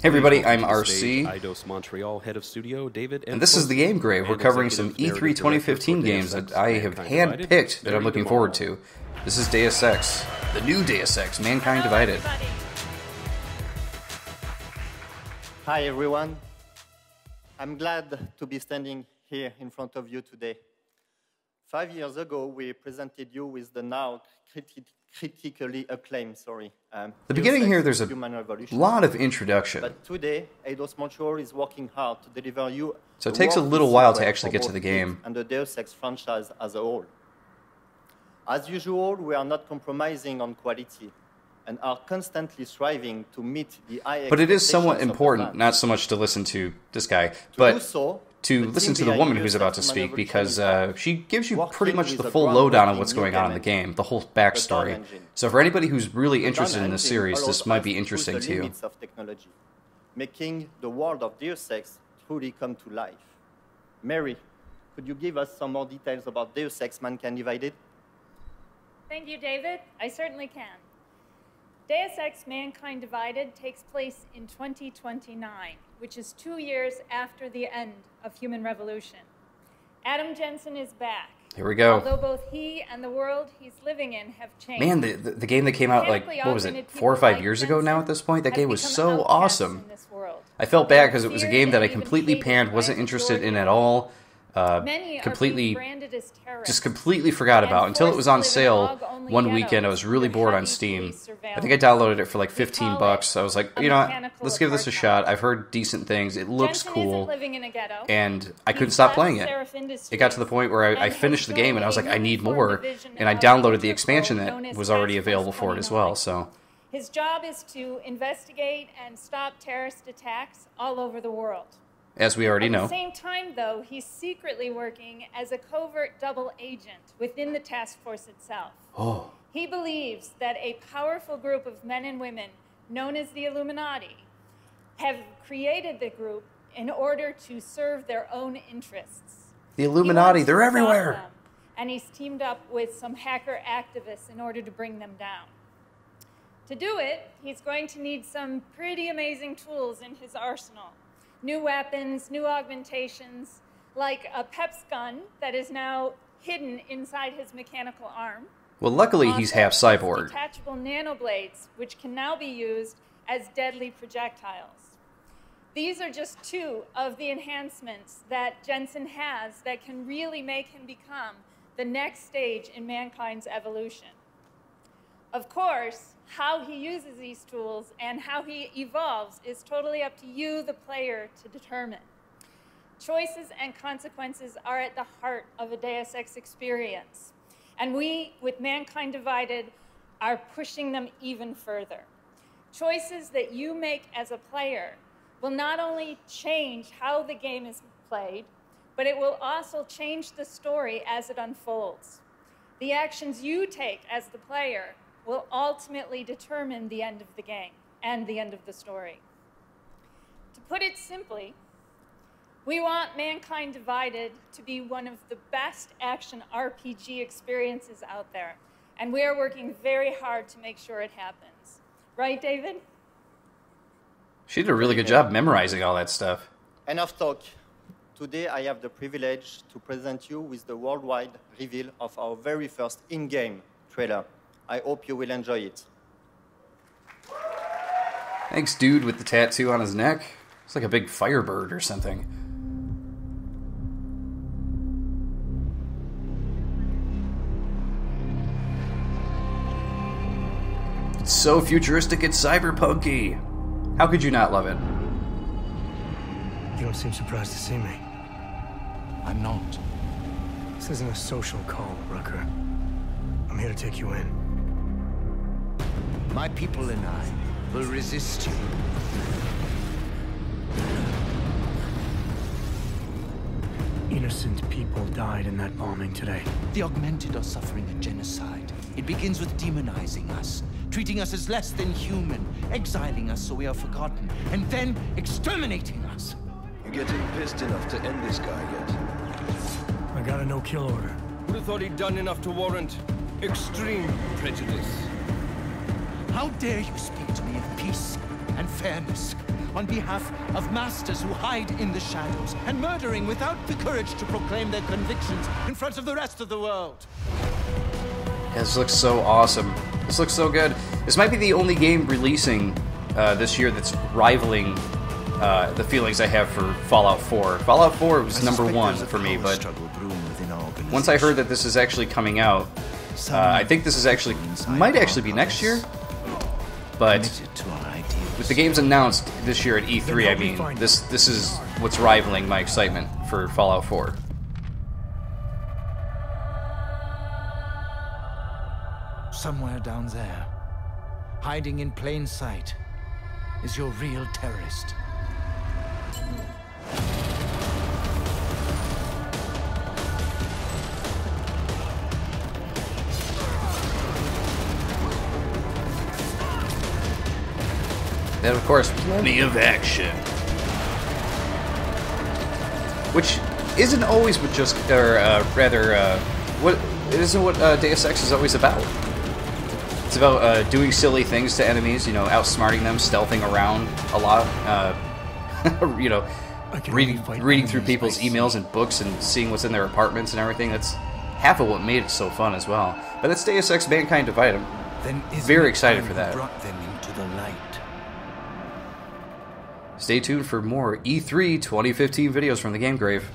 Hey everybody, I'm RC, IDOS Montreal head of studio, David, and this is the Game Grave. We're covering some E3 2015 games that I have handpicked that I'm looking forward to. This is Deus Ex, the new Deus Ex, Mankind Divided. Hi everyone. I'm glad to be standing here in front of you today. 5 years ago, we presented you with the now critically acclaimed, the beginning here, there's a lot of introduction. But today, IDOS Montreal is working hard to deliver you. So it takes a little while to actually get to the game. And the Deus Ex franchise as a whole. As usual, we are not compromising on quality and are constantly striving to meet the high. But it is somewhat important, not so much to listen to this guy, but to listen to the woman who's about to speak, because she gives you pretty much the full lowdown on what's going on in the game, the whole backstory. So for anybody who's really interested in this series, this might be interesting to you. Making the world of Deus Ex truly come to life. Mary, could you give us some more details about Deus Ex Mankind Divided? Thank you, David. I certainly can. Deus Ex Mankind Divided takes place in 2029, which is 2 years after the end of Human Revolution. Adam Jensen is back. Here we go. Although both he and the world he's living in have changed. Man, the game that came out, like, what was it, 4 or 5 years ago now at this point? That game was so awesome. I felt bad because it was a game that I completely panned, wasn't interested in at all. Completely forgot about until it was on sale one weekend. I was really bored on Steam. I think I downloaded it for like $15. I was like, you know what, let's give this a shot. I've heard decent things. It looks cool, and I couldn't stop playing it. It got to the point where I finished the game and I was like, I need more, and I downloaded the expansion that was already available for it as well. So his job is to investigate and stop terrorist attacks all over the world. As we already know. At the same time, though, he's secretly working as a covert double agent within the task force itself. Oh. He believes that a powerful group of men and women, known as the Illuminati, have created the group in order to serve their own interests. The Illuminati, they're everywhere! Them, and he's teamed up with some hacker activists in order to bring them down. To do it, he's going to need some pretty amazing tools in his arsenal. New weapons, new augmentations, like a PEPS gun that is now hidden inside his mechanical arm. Well, luckily he's half cyborg. Detachable nanoblades, which can now be used as deadly projectiles. These are just two of the enhancements that Jensen has that can really make him become the next stage in mankind's evolution. Of course, how he uses these tools and how he evolves is totally up to you, the player, to determine. Choices and consequences are at the heart of a Deus Ex experience. And we, with Mankind Divided, are pushing them even further. Choices that you make as a player will not only change how the game is played, but it will also change the story as it unfolds. The actions you take as the player will ultimately determine the end of the game and the end of the story. To put it simply, we want Mankind Divided to be one of the best action RPG experiences out there, and we are working very hard to make sure it happens. Right, David? She did a really good job memorizing all that stuff. Enough talk. Today I have the privilege to present you with the worldwide reveal of our very first in-game trailer. I hope you will enjoy it. Thanks, dude with the tattoo on his neck. It's like a big firebird or something. It's so futuristic, it's cyberpunky. How could you not love it? You don't seem surprised to see me. I'm not. This isn't a social call, Rucker. I'm here to take you in. My people and I will resist you. Innocent people died in that bombing today. The Augmented are suffering a genocide. It begins with demonizing us, treating us as less than human, exiling us so we are forgotten, and then exterminating us. You getting pissed enough to end this guy yet? I got a no-kill order. Would have thought he'd done enough to warrant extreme prejudice. How dare you speak to me of peace and fairness? on behalf of masters who hide in the shadows and murdering without the courage to proclaim their convictions in front of the rest of the world. Yeah, this looks so awesome. This looks so good. This might be the only game releasing this year that's rivaling the feelings I have for Fallout 4. Fallout 4 was #1 for me, but once I heard that this is actually coming out, I think this is actually might actually be next year. But with the games announced this year at E3, I mean, this is what's rivaling my excitement for Fallout 4. Somewhere down there, hiding in plain sight, is your real terrorist. And of course, plenty of action. Which isn't always what just, or what it isn't what Deus Ex is always about. It's about doing silly things to enemies, you know, outsmarting them, stealthing around a lot, you know, reading through people's emails and books and seeing what's in their apartments and everything. That's half of what made it so fun as well. But that's Deus Ex Mankind Divided. I'm very excited for that. Brought them into the light. Stay tuned for more E3 2015 videos from the Game Grave.